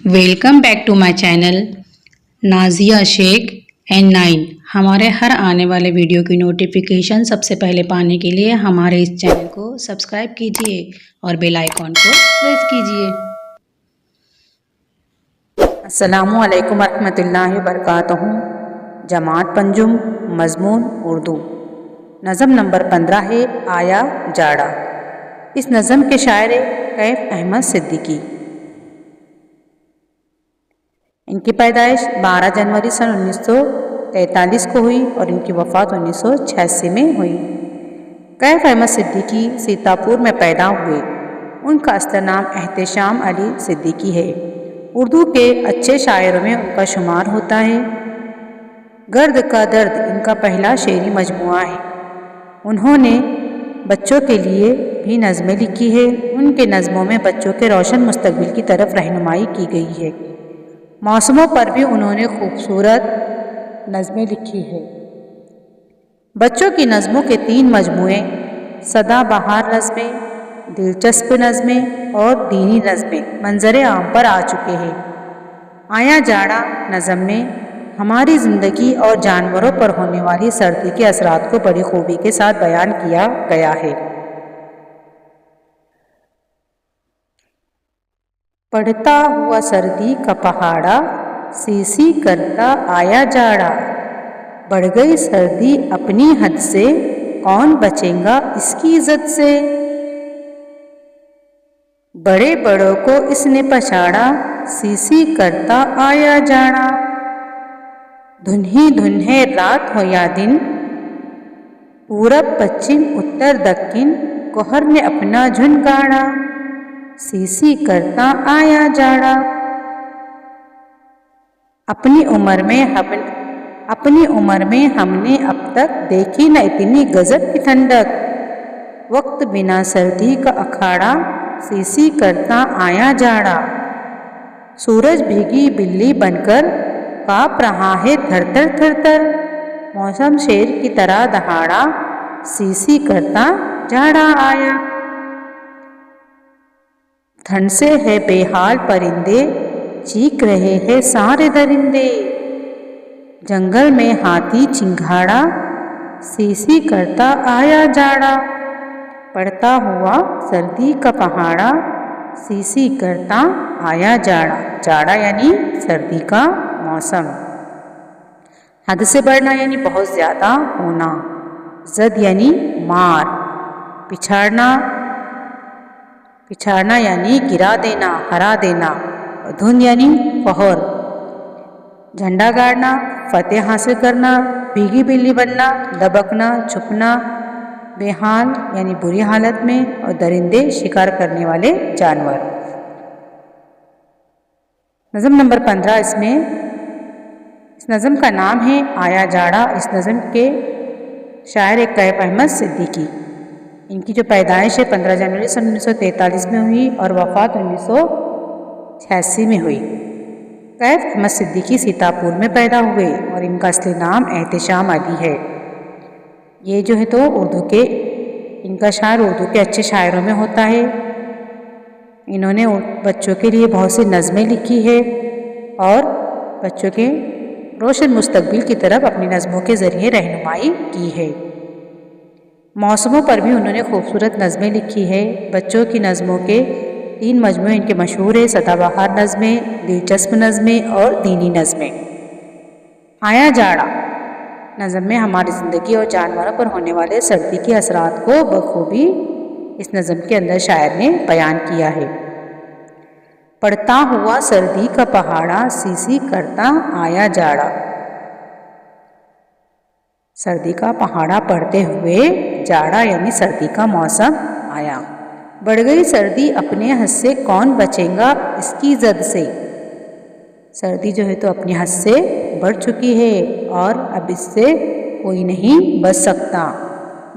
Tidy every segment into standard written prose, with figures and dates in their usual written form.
Welcome back to my channel Nazia Shaikh N9। हमारे हर आने वाले वीडियो की नोटिफिकेशन सबसे पहले पाने के लिए हमारे इस चैनल को सब्सक्राइब कीजिए और बेल आइकॉन को प्रेस कीजिए। अस्सलामु अलैकुम रहमतुल्लाहि व बरकातहू। जमात पंजुम मज़मून उर्दू। नज़म नंबर 15 है आया जाड़ा। इस नज़म के शायर कैफ अहमद सिद्दीकी। इनकी पैदाइश 12 जनवरी सन 1943 को हुई और इनकी वफ़ात 1986 में हुई। कैफ अहमद सिद्दीकी सीतापुर में पैदा हुए। उनका असली नाम एहतेशाम अली सिद्दीकी है। उर्दू के अच्छे शायरों में उनका शुमार होता है। गर्द का दर्द इनका पहला शेरी मजमुआ है। उन्होंने बच्चों के लिए भी नज़में लिखी है। उनके नज़मों में बच्चों के रोशन मुस्तकबिल की तरफ रहनुमाई की गई है। मौसमों पर भी उन्होंने खूबसूरत नज़में लिखी है। बच्चों की नज़मों के 3 मजमुए सदाबहार नज़में, दिलचस्प नज़में और दीनी नज़में मंजर आम पर आ चुके हैं। आया जाड़ा नज़म में हमारी ज़िंदगी और जानवरों पर होने वाली सर्दी के असरात को बड़ी खूबी के साथ बयान किया गया है। पढ़ता हुआ सर्दी का पहाड़ा, सीसी करता आया जाड़ा। बढ़ गई सर्दी अपनी हद से, कौन बचेगा इसकी इज्जत से। बड़े बड़ों को इसने पछाड़ा, सीसी करता आया जाड़ा। धुन ही धुन है रात हो या दिन, पूरब पश्चिम उत्तर दक्षिण, कोहर ने अपना झुंड गाड़ा। सीसी करता आया जाड़ा। अपनी उम्र में हमने अब तक देखी न इतनी गजब की ठंडक। वक्त बिना सर्दी का अखाड़ा, सीसी करता आया जाड़ा। सूरज भीगी बिल्ली बनकर काँप रहा है थर थर थर थर। मौसम शेर की तरह दहाड़ा, सीसी करता जाड़ा आया। ठंड से है बेहाल परिंदे, चीख रहे हैं सारे दरिंदे। जंगल में हाथी चिंघाड़ा, सीसी करता आया जाड़ा। पड़ता हुआ सर्दी का पहाड़ा, सीसी करता आया जाड़ा। जाड़ा यानी सर्दी का मौसम। हद से बढ़ना यानी बहुत ज़्यादा होना। जद यानी मार। पिछाड़ना यानी गिरा देना, हरा देना। धुन यानी फहर। झंडा गाड़ना, फतेह हासिल करना। भीगी बिल्ली बनना, दबकना, छुपना। बेहाल यानी बुरी हालत में। और दरिंदे शिकार करने वाले जानवर। नज़म नंबर 15 इस नज़म का नाम है आया जाड़ा। इस नज़म के शायर कैफ अहमद सिद्दीकी। इनकी जो पैदाइश है 15 जनवरी सन 1943 में हुई और वफ़ात 1986 में हुई। कैफ अहमद सिद्दीकी सीतापुर में पैदा हुए और इनका असली नाम एहतेशाम अली है। ये जो है तो इनका शायर उर्दू के अच्छे शायरों में होता है। इन्होंने बच्चों के लिए बहुत सी नज़में लिखी है और बच्चों के रोशन मुस्तकबिल की तरफ अपनी नज़मों के ज़रिए रहनुमाई की है। मौसमों पर भी उन्होंने खूबसूरत नज़में लिखी है। बच्चों की नज़मों के 3 मजमूए इनके मशहूर है, सदाबहार नज़में, दिलचस्प नज़में और दीनी नज़में। आया जाड़ा नज़म में हमारी ज़िंदगी और जानवरों पर होने वाले सर्दी के असरात को बखूबी इस नज़म के अंदर शायर ने बयान किया है। पड़ता हुआ सर्दी का पहाड़ा, सीसी करता आया जाड़ा। सर्दी का पहाड़ा पड़ते हुए जाड़ा यानी सर्दी का मौसम आया। बढ़ गई सर्दी अपने हद से, कौन बचेगा इसकी जद से। सर्दी जो है तो अपनी हद से बढ़ चुकी है और अब इससे कोई नहीं बच सकता।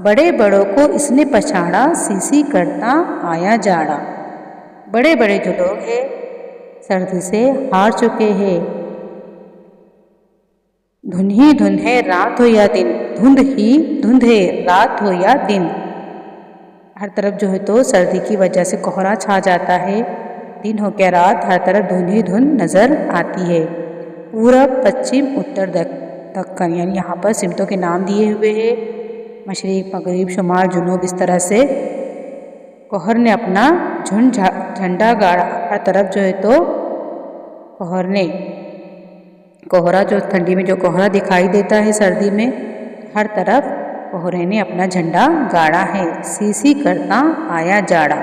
बड़े बड़ों को इसने पछाड़ा, सीसी करता आया जाड़ा। बड़े बड़े जो लोग हैं सर्दी से हार चुके हैं। धुन ही धुन है रात हो या दिन, धुंध ही धुंध है रात हो या दिन। हर तरफ जो है तो सर्दी की वजह से कोहरा छा जाता है दिन हो क्या रात हर तरफ धुंध धुंध नज़र आती है। पूरब, पश्चिम, उत्तर, दक्कन, यानी यहाँ पर सिमतों के नाम दिए हुए हैं। मशरिक, मगरिब, शुमाल, जुनूब, इस तरह से कोहर ने अपना झंडा गाड़ा। हर तरफ जो है तो कोहरा जो ठंडी में जो कोहरा दिखाई देता है सर्दी में, हर तरफ कोहरे ने अपना झंडा गाड़ा है। सीसी करता आया जाड़ा।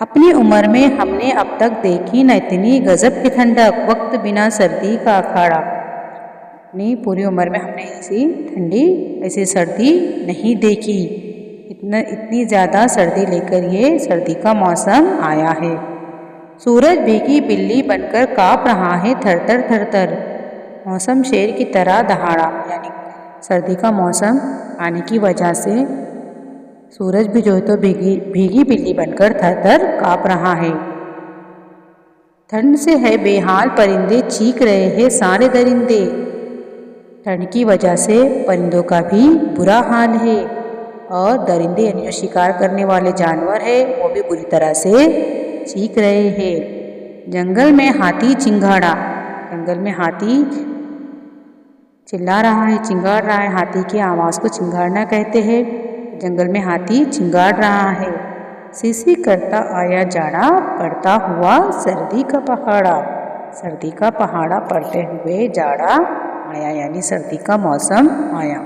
अपनी उम्र में हमने अब तक देखी न इतनी गजब की ठंडक, वक्त बिना सर्दी का अखाड़ा। अपनी पूरी उम्र में हमने ऐसी ठंडी, ऐसी सर्दी नहीं देखी। इतनी ज़्यादा सर्दी लेकर ये सर्दी का मौसम आया है। सूरज भीगी बिल्ली बनकर काँप रहा है थर थर थर थर। मौसम शेर की तरह दहाड़ा, यानी सर्दी का मौसम आने की वजह से सूरज भी जो है तो भीगी बिल्ली बनकर थर थर काँप रहा है। ठंड से है बेहाल परिंदे, चीख रहे हैं सारे दरिंदे। ठंड की वजह से परिंदों का भी बुरा हाल है, और दरिंदे यानी जो शिकार करने वाले जानवर है वो भी बुरी तरह से चीख रहे हैं। जंगल में हाथी चिंगाड़ा। जंगल में हाथी चिल्ला रहा है, चिंगाड़ रहा है। हाथी की आवाज़ को चिंगाड़ना कहते हैं। जंगल में हाथी चिंगाड़ रहा है। सीसी करता आया जाड़ा, पड़ता हुआ सर्दी का पहाड़ा। सर्दी का पहाड़ा पड़ते हुए जाड़ा आया, यानी सर्दी का मौसम आया।